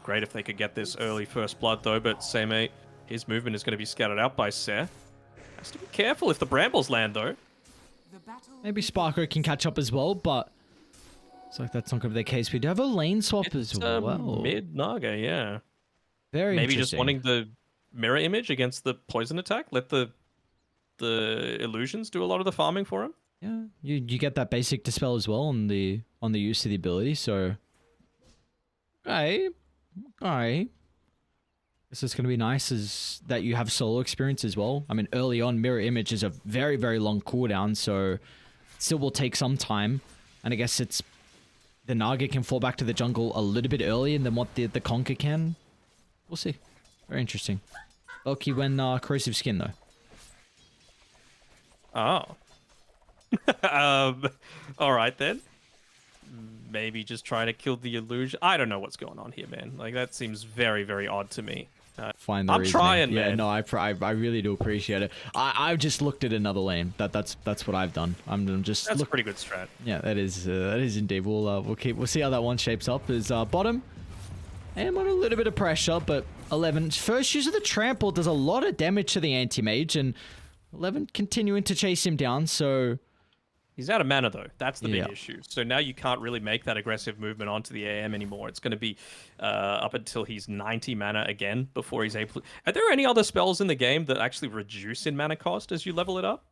great if they could get this early first blood, though, but Seimei, his movement is going to be scattered out by Ser. Has to be careful if the brambles land, though. Maybe Sparko can catch up as well, but it's like that's not going to be the case. We do have a lane swap as well. Mid Naga, yeah. Very Maybe interesting. just wanting the mirror image against the poison attack. Let the illusions do a lot of the farming for him. Yeah, you get that basic dispel as well on the use of the ability. So, okay. This is going to be nice is that you have solo experience as well. I mean, early on, mirror image is a very, very long cooldown, so it still will take some time. And I guess it's the Naga can fall back to the jungle a little bit earlier than what the Conker can. We'll see. Very interesting. Lucky when corrosive skin though. Oh. All right then. Maybe just trying to kill the illusion. I don't know what's going on here, man. Like that seems very, very odd to me. Find the I'm reasoning. trying, yeah, man. no, I really do appreciate it. I've just looked at another lane. That's what I've done. I'm just. That's a pretty good strat. Yeah, that is indeed. We'll see how that one shapes up. Is bottom, and on a little bit of pressure, but 11 first use of the trample does a lot of damage to the anti-mage, and 11 continuing to chase him down. So he's out of mana though. That's the big issue. So now you can't really make that aggressive movement onto the AM anymore. It's going to be up until he's 90 mana again before he's able to... Are there any other spells in the game that actually reduce in mana cost as you level it up?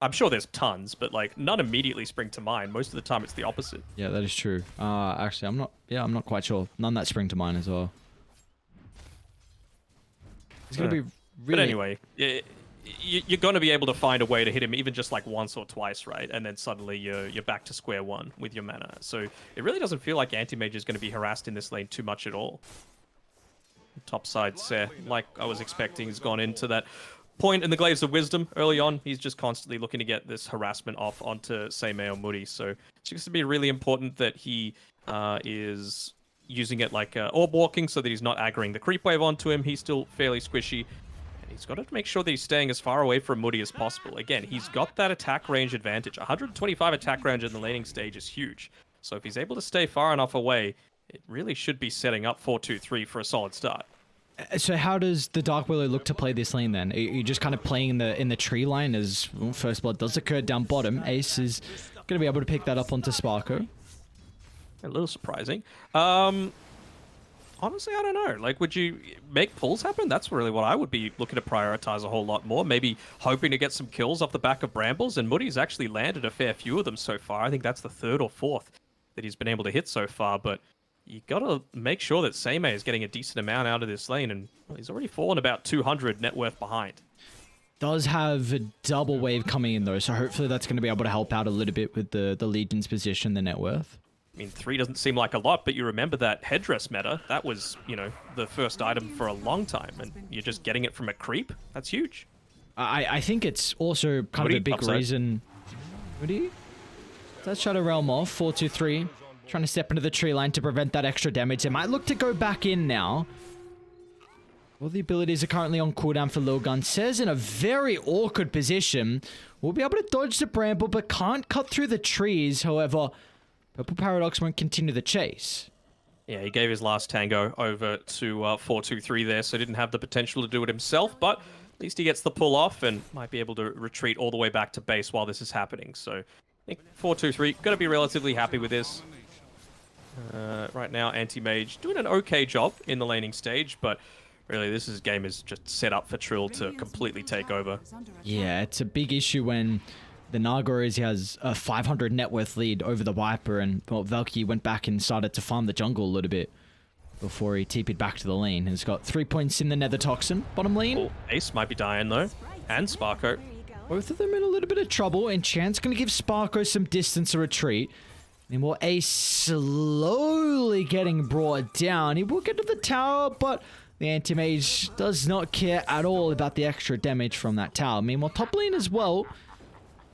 I'm sure there's tons, but like none immediately spring to mind. Most of the time it's the opposite. Yeah, that is true. Actually, I'm not quite sure. None that spring to mind as well. It's going to be really... But anyway, you're going to be able to find a way to hit him even just like once or twice, right? And then suddenly you're back to square one with your mana. So it really doesn't feel like Anti-Mage is going to be harassed in this lane too much at all. Top side, Ser, like I was expecting, has gone into that point in the Glaives of Wisdom early on. He's just constantly looking to get this harassment off onto Seimei or Muri. So it's going to be really important that he is using it like orb walking so that he's not aggroing the creep wave onto him. He's still fairly squishy. He's got to make sure that he's staying as far away from Moody as possible. Again, he's got that attack range advantage. 125 attack range in the laning stage is huge. So if he's able to stay far enough away, it really should be setting up 4-2-3 for a solid start. So how does the Dark Willow look to play this lane then? Are you just kind of playing in the tree line as well, first blood does occur down bottom? Ace is going to be able to pick that up onto Sparko. A little surprising. Honestly, I don't know. Like, would you make pulls happen? That's really what I would be looking to prioritize a whole lot more. Maybe hoping to get some kills off the back of Brambles. And Moody's actually landed a fair few of them so far. I think that's the third or fourth that he's been able to hit so far. But you got to make sure that Seimei is getting a decent amount out of this lane. And he's already fallen about 200 net worth behind. Does have a double wave coming in, though. So hopefully that's going to be able to help out a little bit with the Legion's position, the net worth. I mean, 3 doesn't seem like a lot, but you remember that headdress meta? That was, you know, the first item for a long time, and you're just getting it from a creep? That's huge. I think it's also kind of a big reason... Woody? Let's Shadow Realm off, 4-2-3. Trying to step into the tree line to prevent that extra damage. They might look to go back in now. All the abilities are currently on cooldown for LILGUN. Says in a very awkward position. We'll be able to dodge the bramble, but can't cut through the trees. However... Purple Paradox won't continue the chase. Yeah, he gave his last tango over to 4-2-3 there, so didn't have the potential to do it himself, but at least he gets the pull off and might be able to retreat all the way back to base while this is happening. So I think 4-2-3, got to be relatively happy with this. Right now, Anti-Mage doing an okay job in the laning stage, but really this game is just set up for Trill to completely take over. Yeah, it's a big issue when... The Naga he has a 500 net worth lead over the Viper, and well, Valky went back and started to farm the jungle a little bit before he TP'd back to the lane. He's got 3 points in the Nether Toxin, bottom lane. Oh, Ace might be dying though, and Sparko. Both of them in a little bit of trouble, and Chance going to give Sparko some distance to retreat. And while Ace slowly getting brought down, he will get to the tower, but the Anti-Mage does not care at all about the extra damage from that tower. Meanwhile, top lane as well.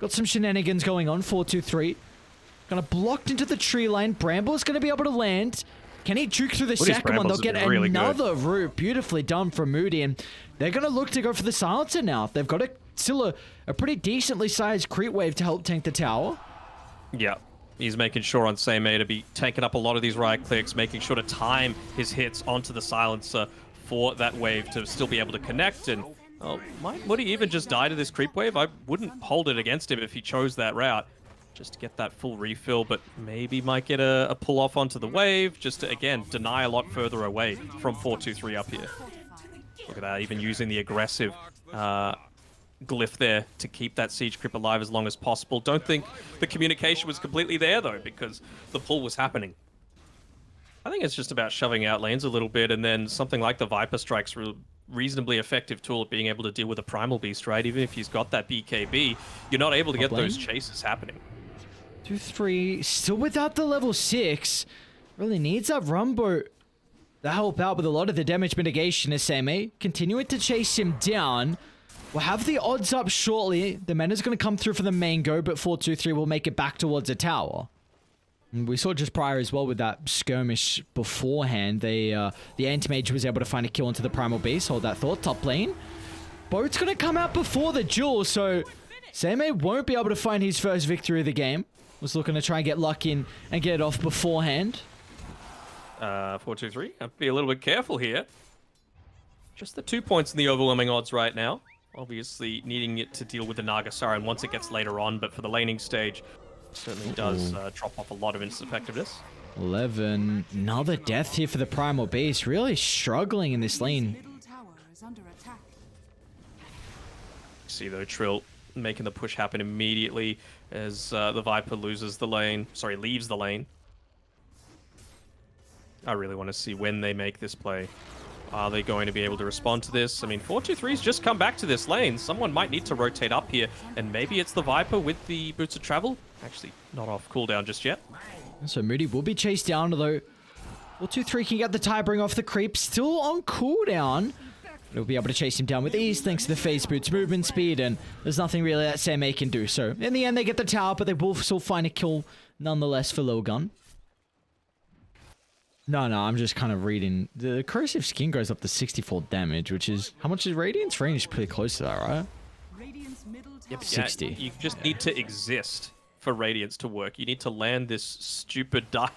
Got some shenanigans going on, 4-2-3. Kind of blocked into the tree line. Bramble is going to be able to land. Can he juke through the second one? They'll get really another route. Beautifully done from Moody. And they're going to look to go for the silencer now. They've got still a pretty decently sized creep wave to help tank the tower. Yeah. He's making sure on Seimei to be taking up a lot of these right clicks, making sure to time his hits onto the silencer for that wave to still be able to connect. And would he even just die to this creep wave? I wouldn't hold it against him if he chose that route, just to get that full refill, but maybe might get a pull off onto the wave, just to, again, deny a lot further away from 4-2-3 up here. Look at that, even using the aggressive glyph there to keep that siege creep alive as long as possible. Don't think the communication was completely there, though, because the pull was happening. I think it's just about shoving out lanes a little bit, and then something like the Viper Strike's reasonably effective tool at being able to deal with a Primal Beast, right? Even if he's got that BKB, you're not able to get those chases happening. 2-3, still without the level 6. Really needs that Rumbo to help out with a lot of the damage mitigation as Seimei continuing to chase him down. We'll have the odds up shortly. The mana's going to come through for the main go, but 4-2-3 will make it back towards the tower. And we saw just prior as well with that skirmish beforehand. The anti-mage was able to find a kill into the Primal Beast. Hold that thought. Top lane. Boat's going to come out before the duel, so Seimei won't be able to find his first victory of the game. Was looking to try and get luck in and get it off beforehand. 4-2-3. Have to be a little bit careful here. Just the 2 points in the overwhelming odds right now. Obviously needing it to deal with the Naga Siren once it gets later on, but for the laning stage, certainly does drop off a lot of its effectiveness. 11. Another death here for the Primal Beast. Really struggling in this lane. See though, Trill making the push happen immediately as the Viper leaves the lane. I really want to see when they make this play. Are they going to be able to respond to this? I mean, 4-2-3's just come back to this lane. Someone might need to rotate up here, and maybe it's the Viper with the Boots of Travel. Actually, not off cooldown just yet. So Moody will be chased down, although 4-2-3 can get the tie, off the creep. Still on cooldown. He'll be able to chase him down with ease thanks to the Phase Boots movement speed, and there's nothing really that Seimei can do. So in the end, they get the tower, but they will still find a kill nonetheless for LILGUN. No, I'm just kind of reading. The corrosive skin goes up to 64 damage, which is... How much is Radiance? Radiance is pretty close to that, right? Yep, 60. Yeah, you just need to exist for Radiance to work. You need to land this stupid dive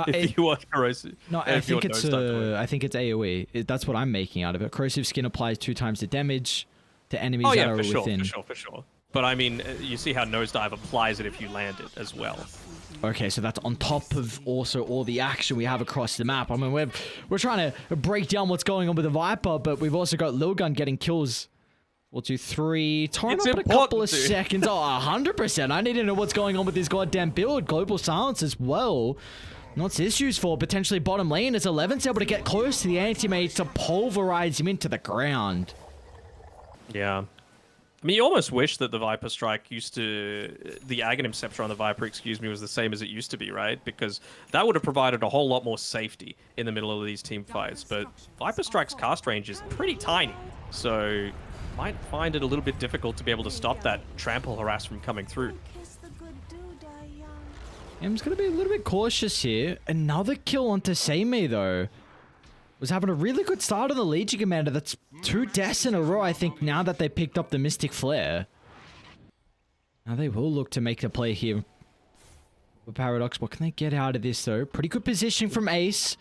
if you want corrosive. No, I think it's AoE. That's what I'm making out of it. Corrosive skin applies 2 times the damage to enemies that are within. For sure. But I mean, you see how Nosedive applies it if you land it as well. Okay, so that's on top of also all the action we have across the map. I mean, we're trying to break down what's going on with the Viper, but we've also got LILGUN getting kills. 4-2-3, torn up in a couple of seconds. Oh, 100%. I need to know what's going on with this goddamn build. Global Silence as well. What's this used for? Potentially bottom lane as 11's able to get close to the anti-mage to pulverize him into the ground. Yeah. I mean, you almost wish that the Viper Strike the Aghanim Scepter on the Viper, was the same as it used to be, right? Because that would have provided a whole lot more safety in the middle of these team fights. But Viper Strike's cast range is pretty tiny, so might find it a little bit difficult to be able to stop that trample harass from coming through. I'm just going to be a little bit cautious here. Another kill onto Seimei, though. Was having a really good start on the Legion Commander. That's 2 deaths in a row, I think, now that they picked up the Mystic Flare. Now they will look to make a play here with Paradox. What can they get out of this, though? Pretty good positioning from Ace.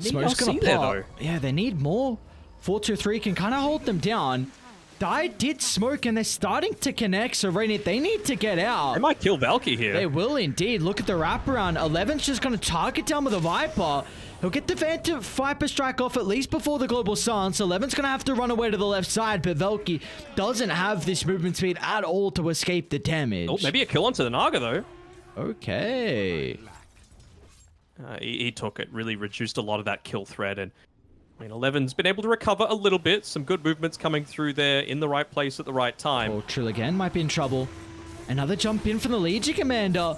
Smoke's gonna pop. Yeah, they need more. 4-2-3 can kind of hold them down. Die did smoke, and they're starting to connect, so Rainy, they need to get out. They might kill Valky here. They will indeed. Look at the wraparound. 11's just going to target down with a Viper. He'll get the Phantom Viper Strike off at least before the Global Silence. 11's going to have to run away to the left side, but Valky doesn't have this movement speed at all to escape the damage. Oh, maybe a kill onto the Naga, though. Okay. He took it. Really reduced a lot of that kill threat, and I mean, 11's been able to recover a little bit. Some good movements coming through there in the right place at the right time. Oh, Trill again might be in trouble. Another jump in from the Legion Commander.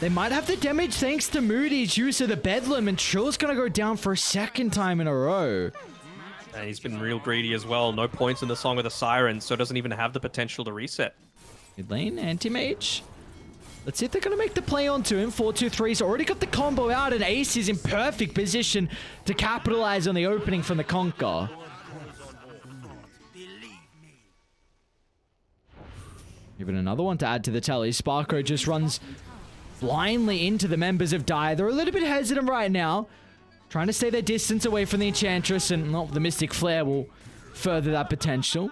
They might have the damage thanks to Moody's use of the Bedlam, and Trill's going to go down for a second time in a row. And he's been real greedy as well. No points in the Song of the Siren, so doesn't even have the potential to reset. Mid lane, anti-mage. Let's see if they're going to make the play onto him. 4-2-3's already got the combo out, and Ace is in perfect position to capitalize on the opening from the Conquer. Even another one to add to the tally. Sparko just runs blindly into the members of Dire. They're a little bit hesitant right now, trying to stay their distance away from the Enchantress, and the Mystic Flare will further that potential.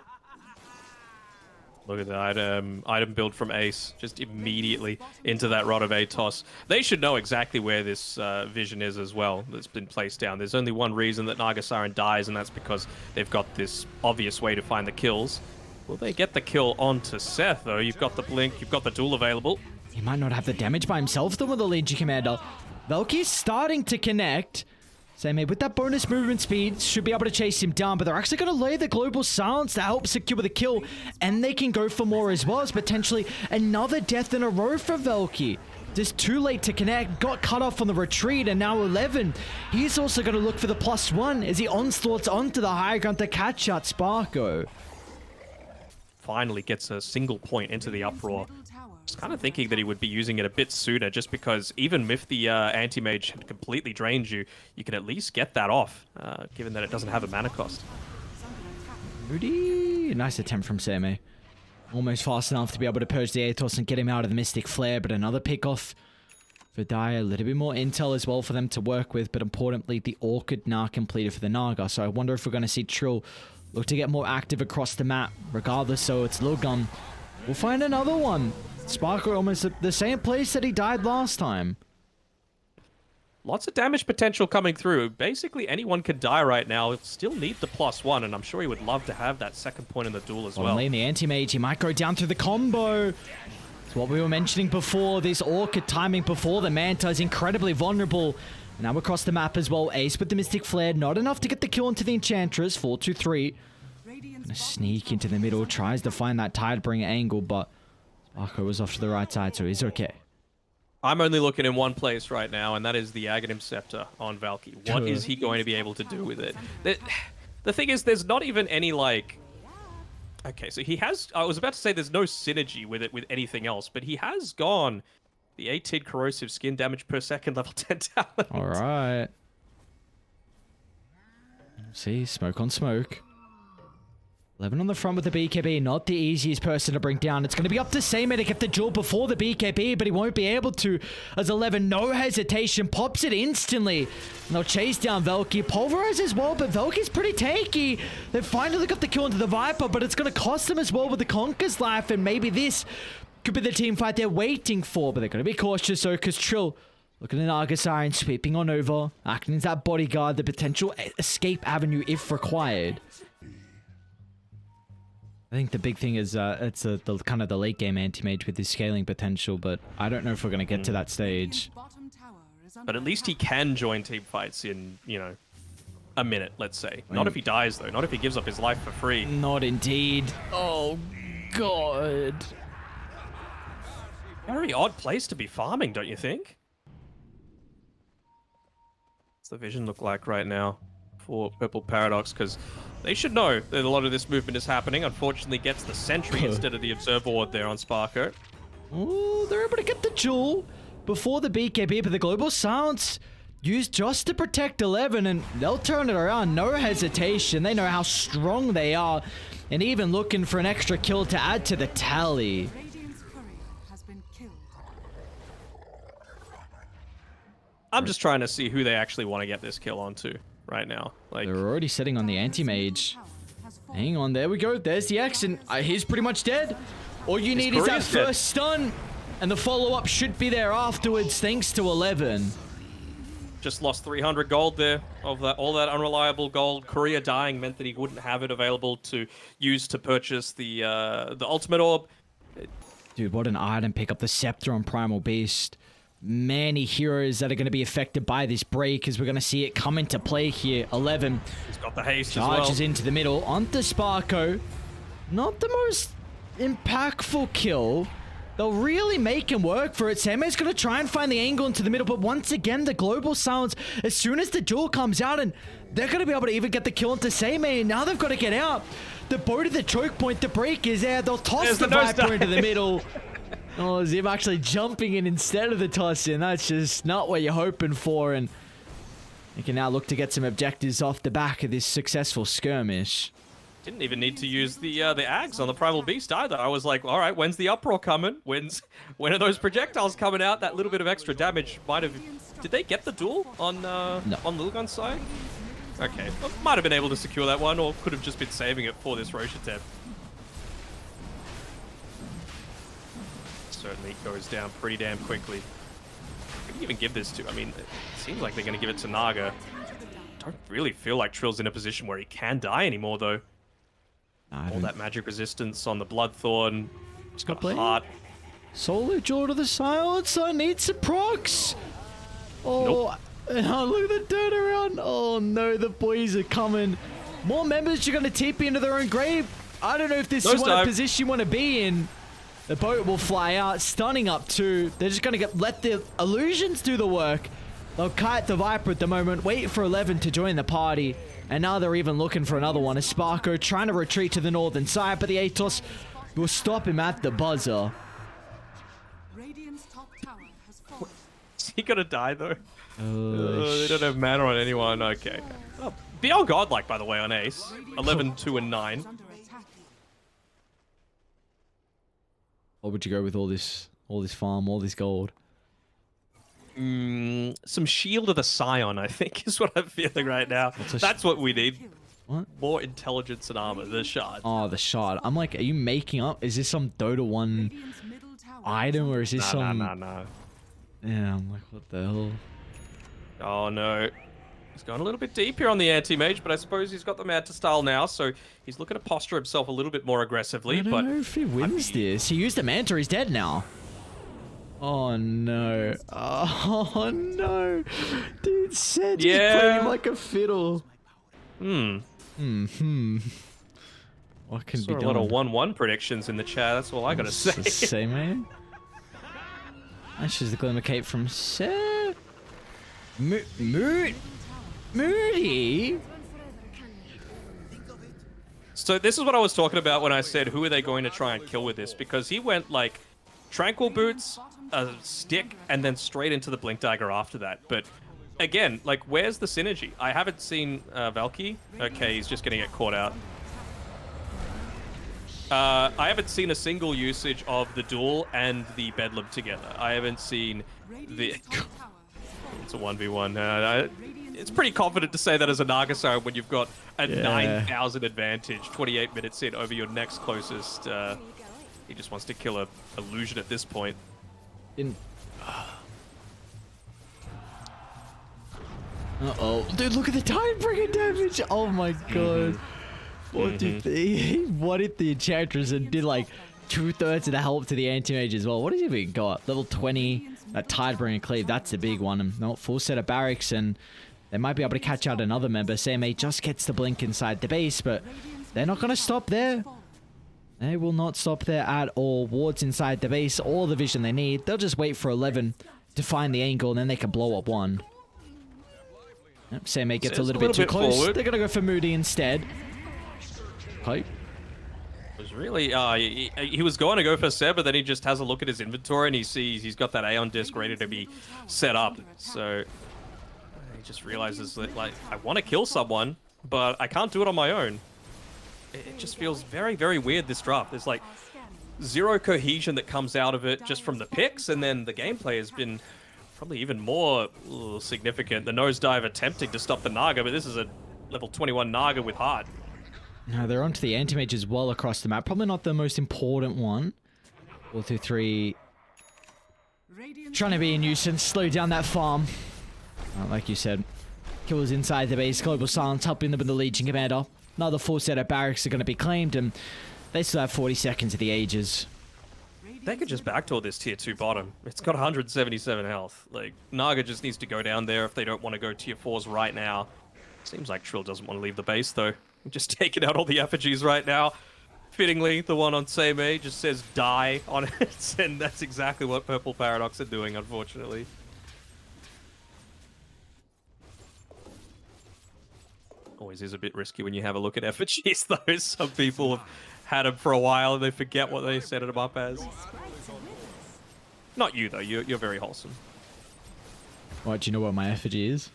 Look at that item build from Ace, just immediately into that Rod of Atos. They should know exactly where this vision is as well that's been placed down. There's only one reason that Nagasaran dies, and that's because they've got this obvious way to find the kills. Will they get the kill onto Seth, though? You've got the Blink, you've got the Duel available. He might not have the damage by himself, though, with the Legion Commander. Valky's starting to connect. Same with that bonus movement speed, should be able to chase him down, but they're actually going to lay the Global Silence to help secure the kill, and they can go for more as well, as potentially another death in a row for Valky. Just too late to connect, got cut off on the retreat, and now 11. He's also going to look for the +1 as he onslaughts onto the high ground to catch out Sparko. Finally gets a single point into the Uproar. I was kind of thinking that he would be using it a bit sooner, just because even if the anti-mage had completely drained you, you can at least get that off, given that it doesn't have a mana cost. Rudy, nice attempt from Sammy. Almost fast enough to be able to purge the Atos and get him out of the Mystic Flare, but another pick-off for Dire. A little bit more intel as well for them to work with, but importantly, the Orchid now completed for the Naga, so I wonder if we're going to see Trill look to get more active across the map. Regardless, so it's LILGUN. We'll find another one. Sparko almost at the same place that he died last time. Lots of damage potential coming through. Basically, anyone could die right now. He'll still need the +1, and I'm sure he would love to have that second point in the duel as well. Only in the anti-mage, he might go down through the combo. It's what we were mentioning before. This Orchid timing before the Manta is incredibly vulnerable. Now across the map as well. Ace with the Mystic Flare. Not enough to get the kill into the Enchantress. 4-2-3. Gonna sneak into the middle. Tries to find that Tidebringer angle, but Sparko was off to the right side, so he's okay. I'm only looking in one place right now, and that is the Aghanim Scepter on Valky. What is he going to be able to do with it? The thing is, there's not even any, like... Okay, so he has... I was about to say there's no synergy with it with anything else, but he has gone the 18 corrosive skin damage per second level 10 talent. Alright. See, smoke on smoke. 11 on the front with the BKB, not the easiest person to bring down. It's going to be up to Seymour to get the duel before the BKB, but he won't be able to, as 11, no hesitation, pops it instantly. And they'll chase down Valky, pulverize as well, but Valky's pretty tanky. They've finally got the kill into the Viper, but it's going to cost them as well with the Conquer's life, and maybe this could be the team fight they're waiting for, but they're going to be cautious, though, because Trill, looking at Arcana, sweeping on over, acting as that bodyguard, the potential escape avenue if required. I think the big thing is it's the kind of the late game anti-mage with his scaling potential, but I don't know if we're going to get to that stage. But at least he can join team fights in, you know, a minute, let's say. Not if he dies, though. Not if he gives up his life for free. Not indeed. Oh, God. Very odd place to be farming, don't you think? What's the vision look like right now for Purple Paradox? Because they should know that a lot of this movement is happening. Unfortunately, gets the Sentry instead of the Observer Ward there on Sparko. Oh, they're able to get the jewel before the BKB, but the Global Silence used just to protect 11, and they'll turn it around. No hesitation. They know how strong they are, and even looking for an extra kill to add to the tally. I'm just trying to see who they actually want to get this kill onto right now. Like, they're already sitting on the anti-mage. Hang on, there we go. There's the X, and he's pretty much dead. All you need is that first stun, and the follow-up should be there afterwards, thanks to 11. Just lost 300 gold there of that, all that unreliable gold. Korea dying meant that he wouldn't have it available to use to purchase the ultimate orb. Dude, what an item pick up, the Scepter on Primal Beast. Many heroes that are going to be affected by this break, as we're going to see it come into play here. 11. He's got the haste charges as well. Into the middle onto Sparko. Not the most impactful kill. They'll really make him work for it. Samu's going to try and find the angle into the middle, but once again, the Global Silence, as soon as the duel comes out, and they're going to be able to even get the kill into Seymour. Now they've got to get out. The bow to the choke point, the break is there. They'll toss the Viper into the middle. Oh, is him actually jumping in instead of the toss in. That's just not what you're hoping for, and you can now look to get some objectives off the back of this successful skirmish. Didn't even need to use the Ags on the Primal Beast either. I was like, all right, when's the uproar coming? When are those projectiles coming out? That little bit of extra damage might have... Did they get the duel on LILGUN's side? Okay, well, might have been able to secure that one, or could have just been saving it for this Rosh attempt. Certainly goes down pretty damn quickly. Who can you even give this to? I mean, it seems like they're going to give it to Naga. Don't really feel like Trill's in a position where he can die anymore, though. All that magic resistance on the Bloodthorn. He's got a heart. Solo Jaw to the silence. I need some procs. Oh, nope. Oh, look at the dirt around. Oh no, the boys are coming. More members are going to TP into their own grave. I don't know if this is what position you want to be in. The boat will fly out, stunning up two. They're just going to let the illusions do the work. They'll kite the Viper at the moment, wait for 11 to join the party. And now they're even looking for another one. As Sparko trying to retreat to the northern side, but the Atos will stop him at the buzzer. Radiant's top tower has fallen. Is he gonna die though? They don't have mana on anyone. Okay. Oh, beyond godlike, by the way, on Ace. 11, 2, and 9. What would you go with all this farm, all this gold? Some Shield of the Scion, I think, is what I'm feeling right now. That's what we need. What? More intelligence and armor. The shard. Oh, the shard. I'm like, are you making up? Is this some Dota 1 item, or is this some... Nah. Yeah, I'm like, what the hell? Oh, no. He's gone a little bit deep here on the anti-mage, but I suppose he's got the Manta style now, so he's looking to posture himself a little bit more aggressively. I don't know if he wins this. He used the Manta. He's dead now. Oh no. Oh no. Dude said he's playing like a fiddle. Hmm. What can Saw be a done? lot of 1-1 predictions in the chat, that's all I gotta say. Say, man. That's just the Glimmer Cape from Seth. Moody? So this is what I was talking about when I said, who are they going to try and kill with this? Because he went like Tranquil Boots, a stick, and then straight into the Blink Dagger after that. But again, like, where's the synergy? I haven't seen Valky. Okay, he's just gonna get caught out. I haven't seen a single usage of the duel and the Bedlam together. I haven't seen the... It's a 1v1. It's pretty confident to say that as a Nagasar when you've got a 9,000 advantage, 28 minutes in over your next closest. He just wants to kill a illusion at this point. Uh-oh. Dude, look at the Tidebringer damage! Oh my god. What if the Enchantress and did like 2/3 of the help to the anti-mage as well? What has he even got? Level 20, that Tidebringer cleave, that's the big one. And no, full set of barracks, and they might be able to catch out another member. CMA just gets the blink inside the base, but they're not going to stop there. They will not stop there at all. Wards inside the base, all the vision they need. They'll just wait for 11 to find the angle, and then they can blow up one. Yep, CMA gets a little bit too close. Forward. They're going to go for Moody instead. Okay. It was really, he was going to go for Seb, but then he just has a look at his inventory and he sees he's got that Aeon disc ready to be set up. So he just realizes that, like, I want to kill someone, but I can't do it on my own. It just feels very, very weird, this draft. There's like zero cohesion that comes out of it just from the picks, and then the gameplay has been probably even more significant. The nosedive attempting to stop the Naga, but this is a level 21 Naga with heart. No, they're onto the anti-mage as well across the map. Probably not the most important one. 4, 2, 3. Trying to be a nuisance. Slow down that farm. Like you said. Killers inside the base. Global Silence helping them with the Legion Commander. Another full set of barracks are going to be claimed, and they still have 40 seconds of the ages. They could just backdoor this tier 2 bottom. It's got 177 health. Like, Naga just needs to go down there if they don't want to go tier 4s right now. Seems like Trill doesn't want to leave the base, though. Just taking out all the effigies right now. Fittingly, the one on Seimei just says die on it, and that's exactly what Purple Paradox are doing, unfortunately. Always is a bit risky when you have a look at effigies, though. Some people have had them for a while and they forget what they set them up as. Not you, though. You're very wholesome. What, do you know what my effigy is?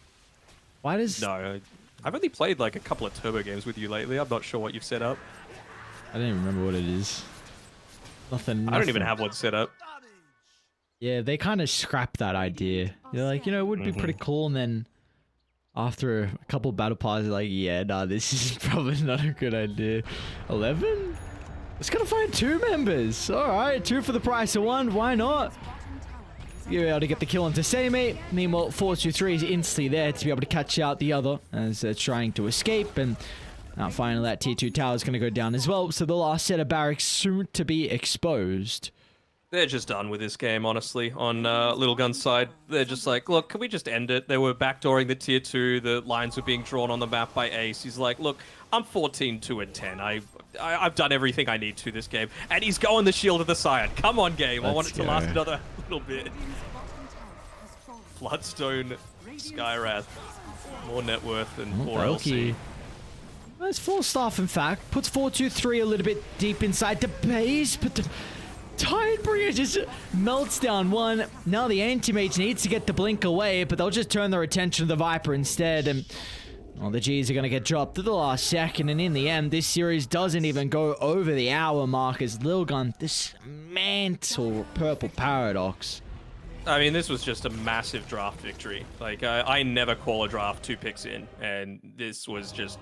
Why does... No, I've only played like a couple of turbo games with you lately. I'm not sure what you've set up. I don't even remember what it is. Nothing. I don't even nothing. have one set up. Yeah, they kind of scrapped that idea. They're like, you know, it would be pretty cool, and then after a couple battle passes, like, yeah, nah, this is probably not a good idea. 11? It's gonna find 2 members. All right, 2 for the price of 1. Why not? You're able to get the kill onto Seimei. Meanwhile, 4-2-3 is instantly there to be able to catch out the other as they're trying to escape. And now finally that tier 2 tower is going to go down as well. So the last set of barracks soon to be exposed. They're just done with this game, honestly, on Little Gun's side. They're just like, look, can we just end it? They were backdooring the tier 2. The lines were being drawn on the map by Ace. He's like, look, I'm 14-2-10. I've done everything I need to this game. And he's going the shield of the Scion. Come on, game. I want it to last another little bit. Floodstone, Skywrath, more net worth than 4LC. That's 4 staff, in fact. Puts 4-2-3 a little bit deep inside the base, but the Tidebringer just melts down 1. Now the anti-mage needs to get the blink away, but they'll just turn their attention to the Viper instead. And well, the G's are going to get dropped at the last second. And in the end, this series doesn't even go over the hour mark as LILGUN dismantle Purple Paradox. I mean, this was just a massive draft victory. Like, I never call a draft 2 picks in, and this was just